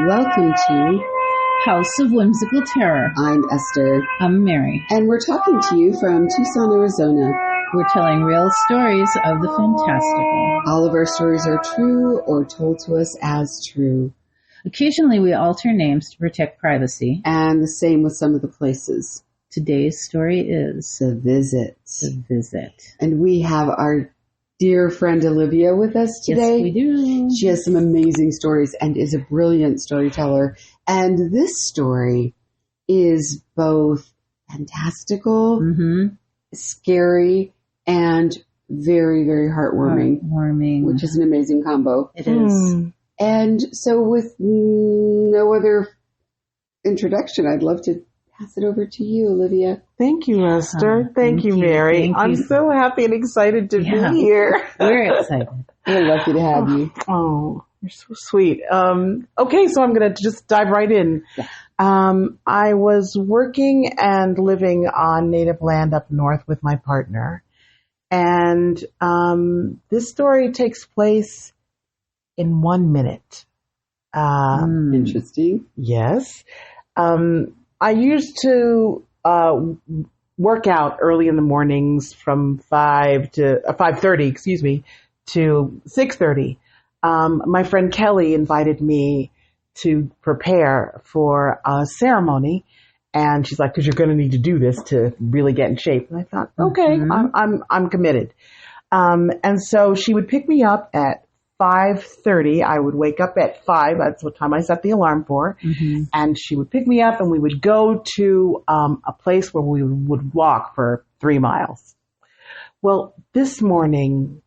Welcome to House of Whimsical Terror. I'm Esther. I'm Mary. And we're talking to you from Tucson, Arizona. We're telling real stories of the fantastical. All of our stories are true or told to us as true. Occasionally we alter names to protect privacy. And the same with some of the places. Today's story is The Visit. The Visit. And we have our dear friend Olivia with us today. Yes, we do. She has some amazing stories and is a brilliant storyteller. And this story is both fantastical, scary, and very, very heartwarming. Which is an amazing combo. It is. And so with no other introduction, I'd love to pass it over to you, Olivia. Thank you, Esther. Thank you, Mary. I'm so happy and excited to be here. We're excited. We're lucky to have you. Oh, you're so sweet. Okay, so I'm going to just dive right in. Yeah. I was working and living on native land up north with my partner. And this story takes place in 1 minute. Interesting. Yes. I used to work out early in the mornings from 5:30, to 6:30. My friend Kelly invited me to prepare for a ceremony, and she's like, "Because you're going to need to do this to really get in shape." And I thought, okay, I'm committed. And so she would pick me up at 5:30. I would wake up at 5. That's what time I set the alarm for. And she would pick me up and we would go to a place where we would walk for 3 miles. Well, this morning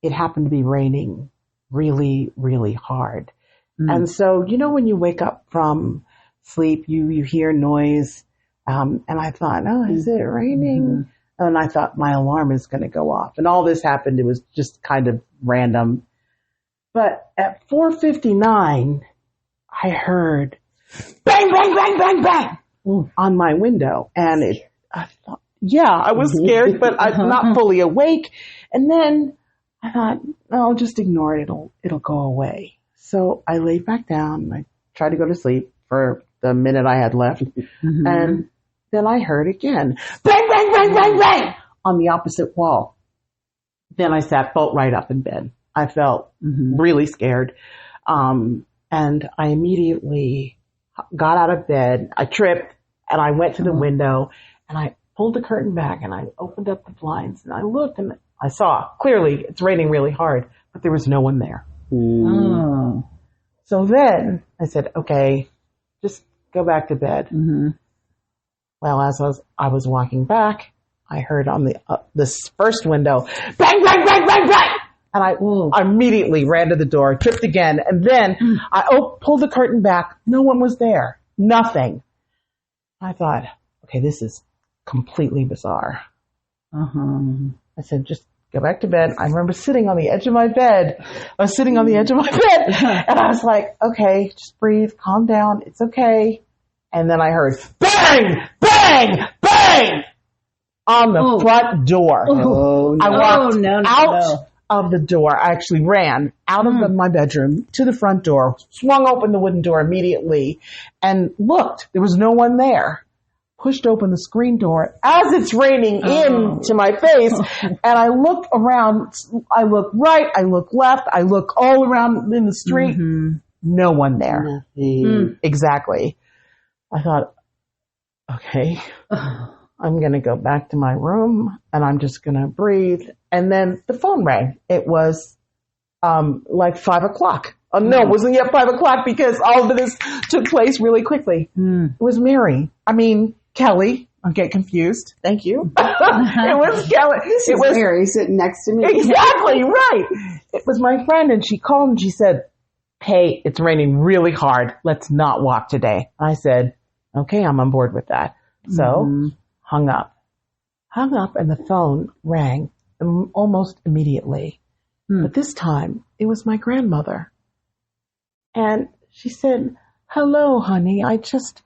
it happened to be raining really, really hard. And so, you know, when you wake up from sleep, you hear noise. And I thought, oh, is it raining? And I thought my alarm is going to go off. And all this happened. It was just kind of random. But at 4:59, I heard bang, bang, bang, bang, bang on my window. And I thought, I was scared, but I'm not fully awake. And then I thought, I'll just ignore it. It'll go away. So I laid back down and I tried to go to sleep for the minute I had left. And then I heard again, bang, bang, bang, bang, bang on the opposite wall. Then I sat bolt right up in bed. I felt really scared. And I immediately got out of bed. I tripped and I went to the window and I pulled the curtain back and I opened up the blinds and I looked and I saw clearly it's raining really hard, but there was no one there. So then I said, okay, just go back to bed. Well, as I was walking back, I heard on this first window, bang, bang, bang, bang, bang. And I immediately ran to the door, tripped again, and then I pulled the curtain back. No one was there. Nothing. I thought, okay, this is completely bizarre. I said, just go back to bed. I remember sitting on the edge of my bed. I was sitting on the edge of my bed, and I was like, okay, just breathe, calm down. It's okay. And then I heard bang, bang, bang on the front door. I walked out of the door. I actually ran out of my bedroom to the front door, swung open the wooden door immediately and looked. There was no one there. Pushed open the screen door as it's raining into my face. And I look around. I look right. I look left. I look all around in the street. No one there. Exactly. I thought, okay, I'm going to go back to my room and I'm just going to breathe. And then the phone rang. It was like 5 o'clock. No, it wasn't yet 5 o'clock because all of this took place really quickly. It was Kelly. I'll get confused. Thank you. It was Kelly. It was Mary sitting next to me. Exactly right. It was my friend, and she called and she said, "Hey, it's raining really hard. Let's not walk today." I said, "Okay, I'm on board with that." So hung up, and the phone rang almost immediately. But this time it was my grandmother, and she said, "Hello, honey. I just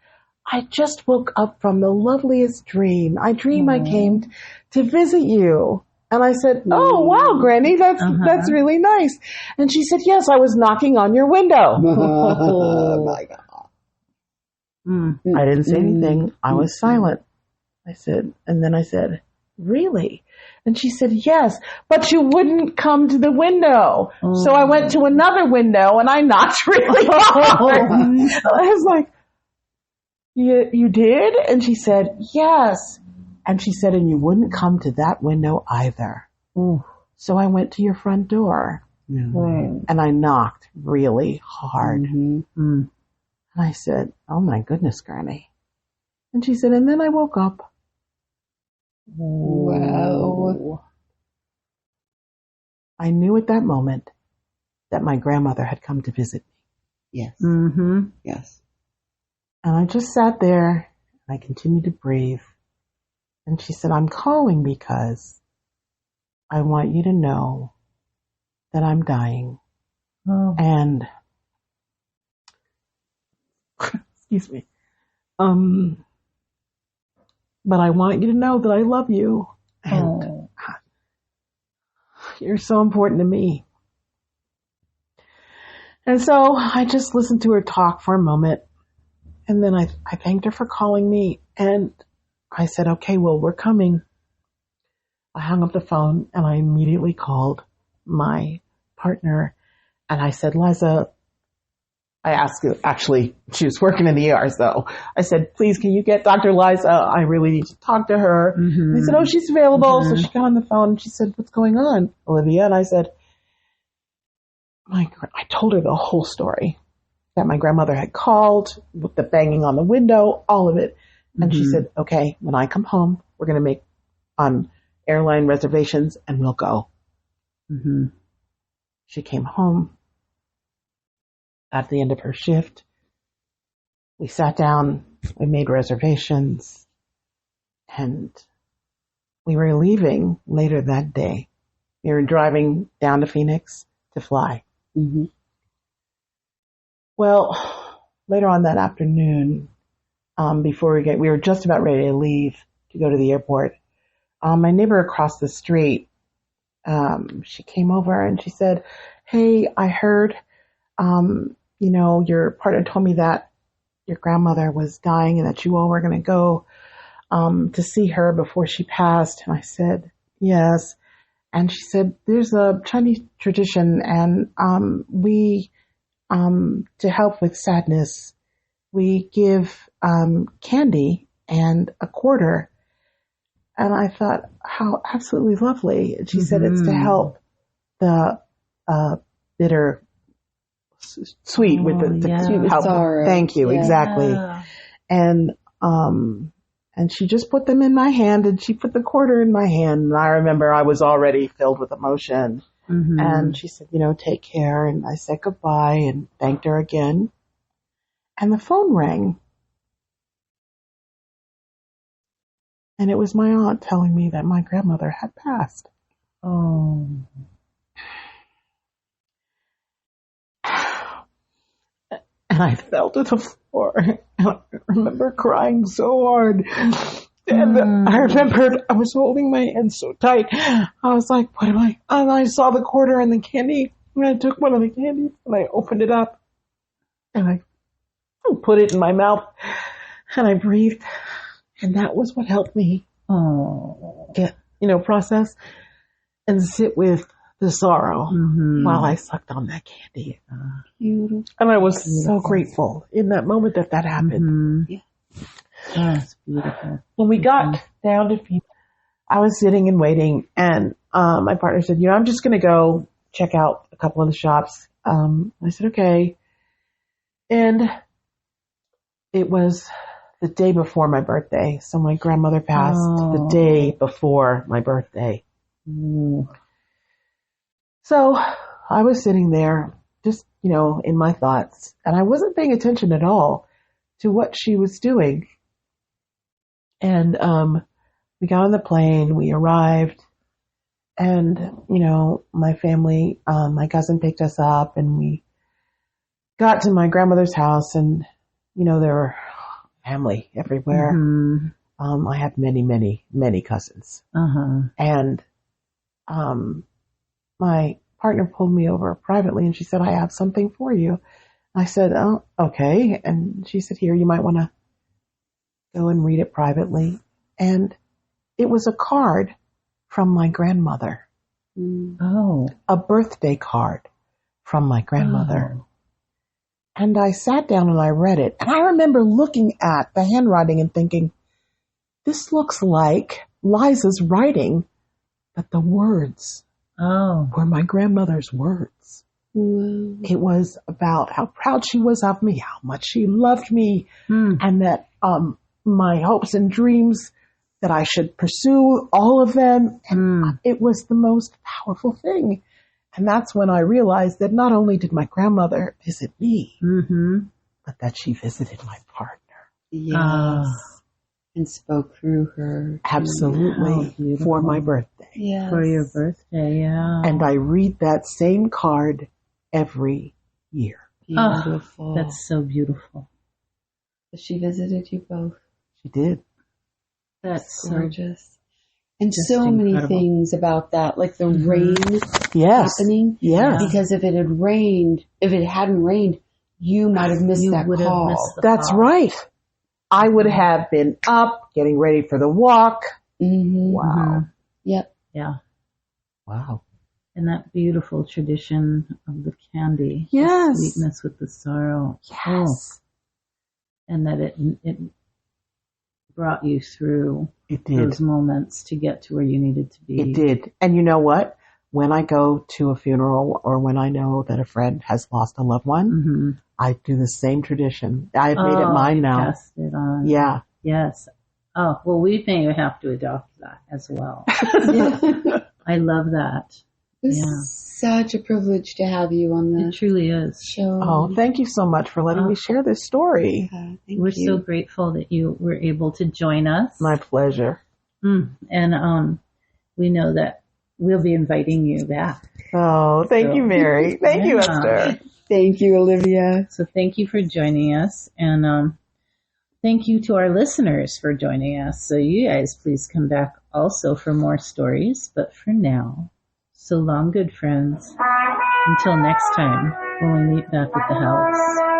woke up from the loveliest dream. I dreamed I came to visit you. And I said, oh, wow, Granny, that's really nice. And she said, yes, I was knocking on your window. Oh, my God. I didn't say anything. I was silent. And then I said, really? And she said, yes, but you wouldn't come to the window. So I went to another window and I knocked really hard. I was like, you did? And she said, yes. And she said, and you wouldn't come to that window either. So I went to your front door and I knocked really hard. And I said, oh my goodness, Granny. And she said, and then I woke up. Wow. I knew at that moment that my grandmother had come to visit me. Yes. Yes. And I just sat there and I continued to breathe. And she said, I'm calling because I want you to know that I'm dying. And, excuse me. But I want you to know that I love you. And you're so important to me. And so I just listened to her talk for a moment. And then I thanked her for calling me. And I said, okay, well, we're coming. I hung up the phone and I immediately called my partner. And I said, Liza, I asked her, actually, she was working in the ER, so I said, please, can you get Dr. Liza? I really need to talk to her. And I said, oh, she's available. So she got on the phone and she said, what's going on, Olivia? And I said, I told her the whole story, that my grandmother had called with the banging on the window, all of it. And she said, okay, when I come home, we're going to make airline reservations and we'll go. She came home at the end of her shift. We sat down, we made reservations, and we were leaving later that day. We were driving down to Phoenix to fly. Well, later on that afternoon, we were just about ready to leave to go to the airport. My neighbor across the street, she came over and she said, hey, I heard, your partner told me that your grandmother was dying and that you all were going to go to see her before she passed. And I said, yes. And she said, there's a Chinese tradition and we, to help with sadness, we give candy and a quarter. And I thought, how absolutely lovely. And she said, it's to help the bitter sweet with the help. Sorrow. Thank you. Yeah. Exactly. And she just put them in my hand and she put the quarter in my hand. And I remember I was already filled with emotion. And she said, take care. And I said goodbye and thanked her again. And the phone rang. And it was my aunt telling me that my grandmother had passed. Oh. And I fell to the floor. And I remember crying so hard. And I remembered I was holding my hand so tight. I was like, what am I? And I saw the quarter and the candy. And I took one of the candies and I opened it up. And I put it in my mouth. And I breathed. And that was what helped me get, process and sit with the sorrow while I sucked on that candy. Beautiful. And I was so grateful in that moment that happened. Yeah. That's beautiful. When we got down to Phoenix, I was sitting and waiting, and my partner said, I'm just going to go check out a couple of the shops. I said, okay. And it was the day before my birthday. So my grandmother passed the day before my birthday. So I was sitting there just, in my thoughts, and I wasn't paying attention at all to what she was doing. And we got on the plane, we arrived, and, my family, my cousin picked us up, and we got to my grandmother's house, and, there were family everywhere. I had many, many, many cousins. And my partner pulled me over privately and she said, I have something for you. I said, oh, okay. And she said, here, you might want to go and read it privately. And it was a card from my grandmother. Oh. A birthday card from my grandmother. Oh. And I sat down and I read it. And I remember looking at the handwriting and thinking, this looks like Liza's writing, but the words were my grandmother's words. It was about how proud she was of me, how much she loved me, and that my hopes and dreams, that I should pursue all of them. And it was the most powerful thing. And that's when I realized that not only did my grandmother visit me, but that she visited my partner. Yes. And spoke through her. Absolutely. For my birthday. Yes. For your birthday, yeah. And I read that same card every year. Beautiful. That's so beautiful. She visited you both. She did. That's gorgeous. And so many things about that, like the rain happening. Yes. Because if it hadn't rained, you might have missed that call. That's right. I would have been up, getting ready for the walk. Wow. Yep. Yeah. Wow. And that beautiful tradition of the candy. Yes. The sweetness with the sorrow. Yes. And that it brought you through those moments to get to where you needed to be. It did. And you know what? When I go to a funeral or when I know that a friend has lost a loved one, I do the same tradition. I've made it mine now. Passed it on. Yeah. Yes. Oh, well, we may have to adopt that as well. I love that. It's such a privilege to have you on the It truly is. show. Oh, thank you so much for letting me share this story. We're so grateful that you were able to join us. My pleasure. And we know that we'll be inviting you back. Oh, thank you, Mary. Thank you, Esther. Thank you, Olivia. So thank you for joining us. And thank you to our listeners for joining us. So you guys please come back also for more stories. But for now, so long, good friends. Until next time, when we meet back at the house.